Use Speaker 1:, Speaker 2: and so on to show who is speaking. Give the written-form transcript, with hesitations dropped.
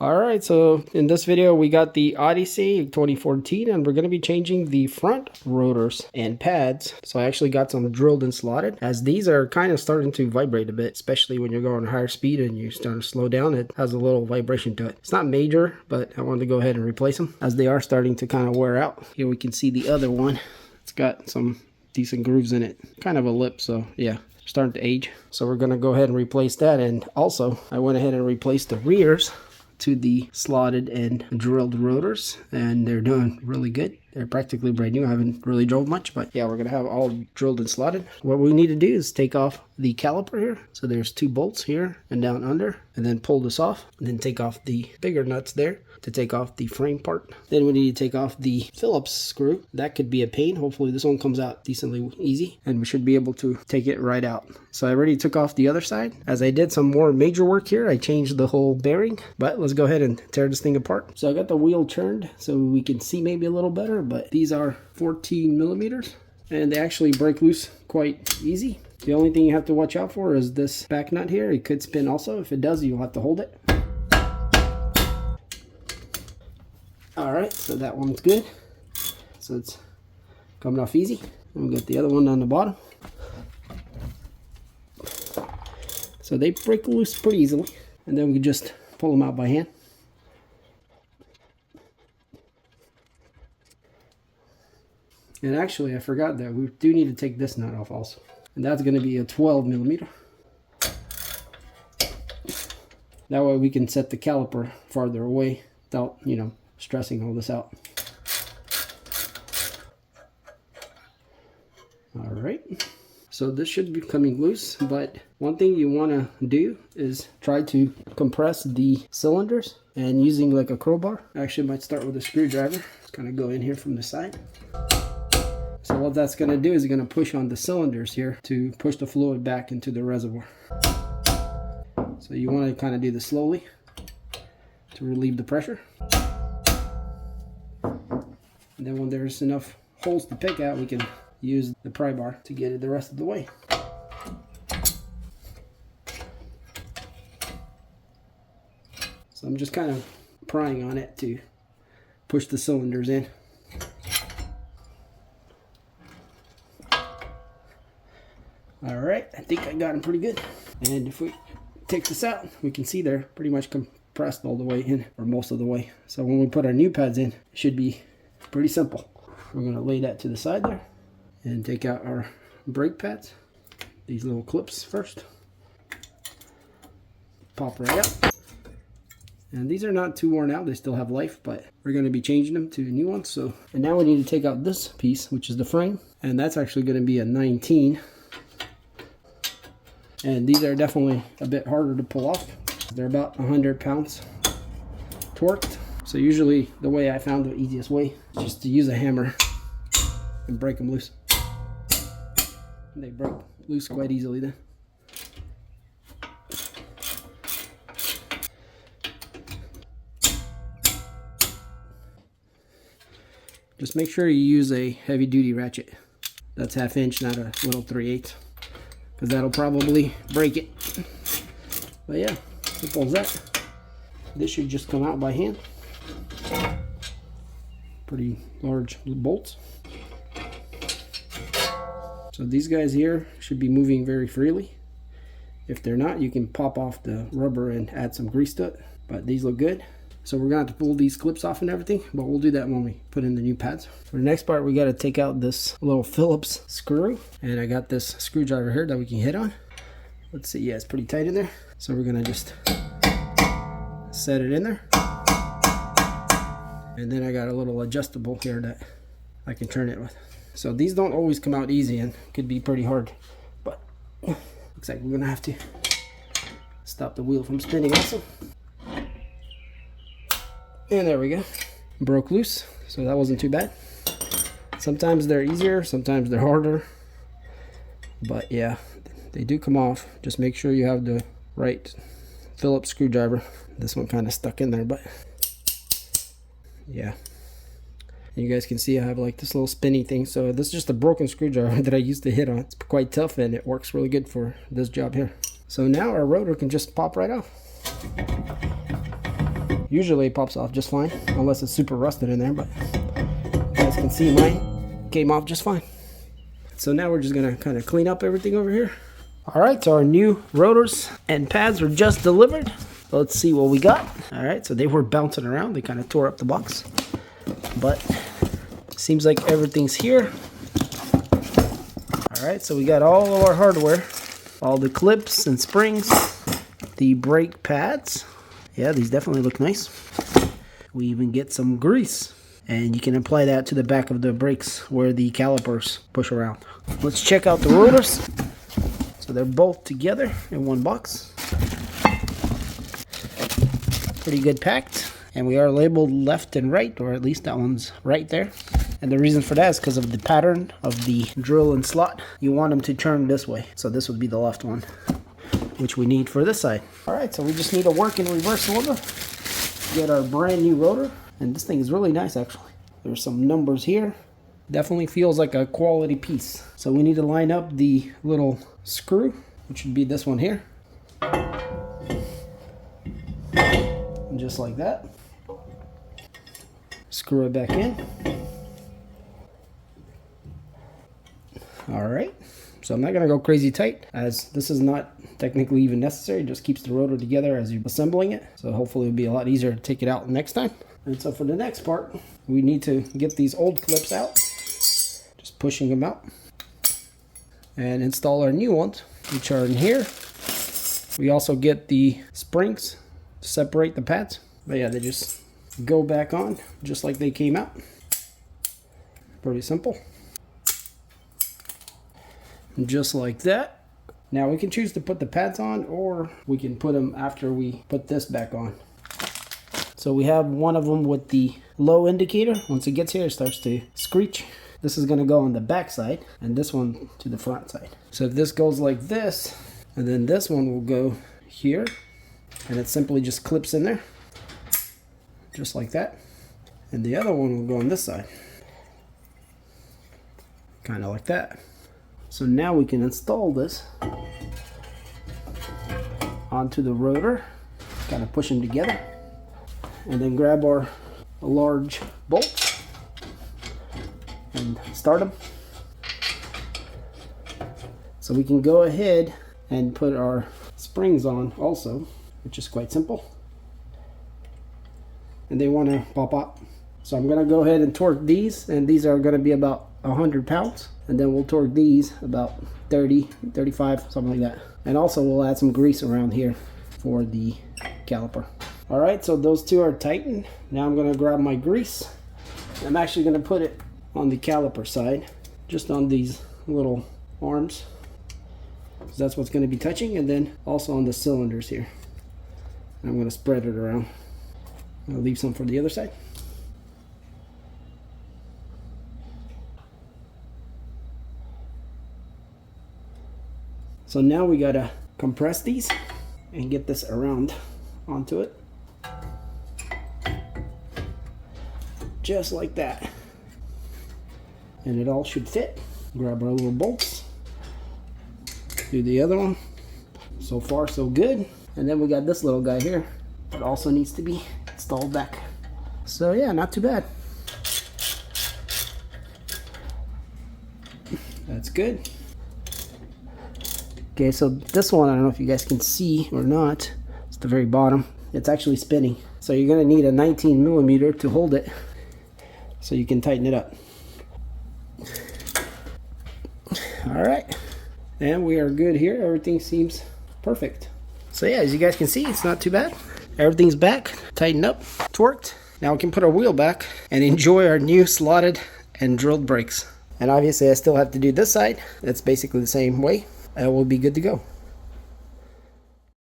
Speaker 1: Alright, so in this video we got the Odyssey 2014 and we're going to be changing the front rotors and pads. So I actually got some drilled and slotted, as these are kind of starting to vibrate a bit, especially when you're going higher speed and you start to slow down. It has a little vibration to it. It's not major, but I wanted to go ahead and replace them as they are starting to kind of wear out. Here we can see the other one. It's got some decent grooves in it, kind of a lip, so yeah, starting to age. So we're going to go ahead and replace that. And also I went ahead and replaced the rears to the slotted and drilled rotors, and they're doing really good. They're practically brand new. I haven't really drove much, but yeah, we're gonna have all drilled and slotted. What we need to do is take off the caliper here. So there's two bolts here and down under, and then pull this off, and then take off the bigger nuts there to take off the frame part. Then we need to take off the Phillips screw. That could be a pain. Hopefully this one comes out decently easy, and we should be able to take it right out. So I already took off the other side. As I did some more major work here, I changed the whole bearing, but let's go ahead and tear this thing apart. So I got the wheel turned so we can see maybe a little better, but these are 14 millimeters and they actually break loose quite easy. The only thing you have to watch out for is this back nut here. It could spin also. If it does, you'll have to hold it. Alright, so that one's good. So it's coming off easy. And we got the other one on the bottom. So they break loose pretty easily. And then we can just pull them out by hand. And actually, I forgot that we do need to take this nut off also. And that's going to be a 12 millimeter. That way we can set the caliper farther away without, stressing all this out. Alright. So this should be coming loose, but one thing you want to do is try to compress the cylinders, and using like a crowbar. I actually might start with a screwdriver. It's going to go in here from the side. So what that's going to do is going to push on the cylinders here to push the fluid back into the reservoir. So you want to kind of do this slowly to relieve the pressure. And then when there's enough holes to pick out, we can use the pry bar to get it the rest of the way. So I'm just kind of prying on it to push the cylinders in. Alright, I think I got them pretty good. And if we take this out, we can see they're pretty much compressed all the way in, or most of the way. So when we put our new pads in, it should be pretty simple. We're going to lay that to the side there and take out our brake pads. These little clips first. Pop right out. And these are not too worn out, they still have life, but we're going to be changing them to new ones. So, and now we need to take out this piece, which is the frame, and that's actually going to be a 19. And these are definitely a bit harder to pull off. They're about 100 pounds torqued. So usually the way I found the easiest way is just to use a hammer and break them loose. And they break loose quite easily then. Just make sure you use a heavy duty ratchet. That's 1/2 inch, not a little 3/8. Because that'll probably break it. But yeah, simple as that. This should just come out by hand. Pretty large bolts. So these guys here should be moving very freely. If they're not, you can pop off the rubber and add some grease to it. But these look good. So we're going to have to pull these clips off and everything, but we'll do that when we put in the new pads. For the next part, we got to take out this little Phillips screw. And I got this screwdriver here that we can hit on. Let's see, yeah, it's pretty tight in there. So we're going to just set it in there. And then I got a little adjustable here that I can turn it with. So these don't always come out easy and could be pretty hard. But looks like we're going to have to stop the wheel from spinning also. And there we go. Broke loose, so that wasn't too bad. Sometimes they're easier, sometimes they're harder. But yeah, they do come off. Just make sure you have the right Phillips screwdriver. This one kind of stuck in there, but yeah. You guys can see I have like this little spinny thing. So this is just a broken screwdriver that I used to hit on. It's quite tough and it works really good for this job here. So now our rotor can just pop right off. Usually it pops off just fine, unless it's super rusted in there, but you guys can see mine came off just fine. So now we're just gonna kind of clean up everything over here. All right, so our new rotors and pads were just delivered. Let's see what we got. All right, so they were bouncing around. They kind of tore up the box, but seems like everything's here. All right, so we got all of our hardware, all the clips and springs, the brake pads. Yeah, these definitely look nice. We even get some grease, and you can apply that to the back of the brakes where the calipers push around. Let's check out the rotors. So they're both together in one box. Pretty good packed, and we are labeled left and right, or at least that one's right there. And the reason for that is because of the pattern of the drill and slot. You want them to turn this way, so this would be the left one, which we need for this side. All right, so we just need to work in reverse order. Get our brand new rotor, and this thing is really nice actually. There's some numbers here. Definitely feels like a quality piece. So we need to line up the little screw, which would be this one here. And just like that. Screw it back in. All right. So I'm not gonna go crazy tight, as this is not technically even necessary. It just keeps the rotor together as you're assembling it. So hopefully it'll be a lot easier to take it out next time. And so for the next part, we need to get these old clips out. Just pushing them out. And install our new ones, which are in here. We also get the springs to separate the pads. But yeah, they just go back on just like they came out. Pretty simple. Just like that. Now we can choose to put the pads on, or we can put them after we put this back on. So we have one of them with the low indicator. Once it gets here, it starts to screech. This is going to go on the back side, and this one to the front side. So if this goes like this, and then this one will go here, and it simply just clips in there, just like that. And the other one will go on this side, kind of like that. So now we can install this onto the rotor, kind of push them together, and then grab our large bolts and start them. So we can go ahead and put our springs on also, which is quite simple. And they want to pop up. So I'm going to go ahead and torque these, and these are going to be about 100 pounds. And then we'll torque these about 30, 35, something like that. And also we'll add some grease around here for the caliper. All right, so those two are tightened. Now I'm going to grab my grease. I'm actually going to put it on the caliper side, just on these little arms. So that's what's going to be touching, and then also on the cylinders here. And I'm going to spread it around. I'll leave some for the other side. So now we gotta compress these and get this around onto it. Just like that. And it all should fit. Grab our little bolts. Do the other one. So far so good. And then we got this little guy here. It also needs to be installed back. So yeah, not too bad. That's good. Okay, so this one, I don't know if you guys can see or not. It's the very bottom. It's actually spinning. So you're gonna need a 19 millimeter to hold it so you can tighten it up. All right, and we are good here. Everything seems perfect. So yeah, as you guys can see, it's not too bad. Everything's back, tightened up, torqued. Now we can put our wheel back and enjoy our new slotted and drilled brakes. And obviously I still have to do this side. It's basically the same way. And we'll be good to go.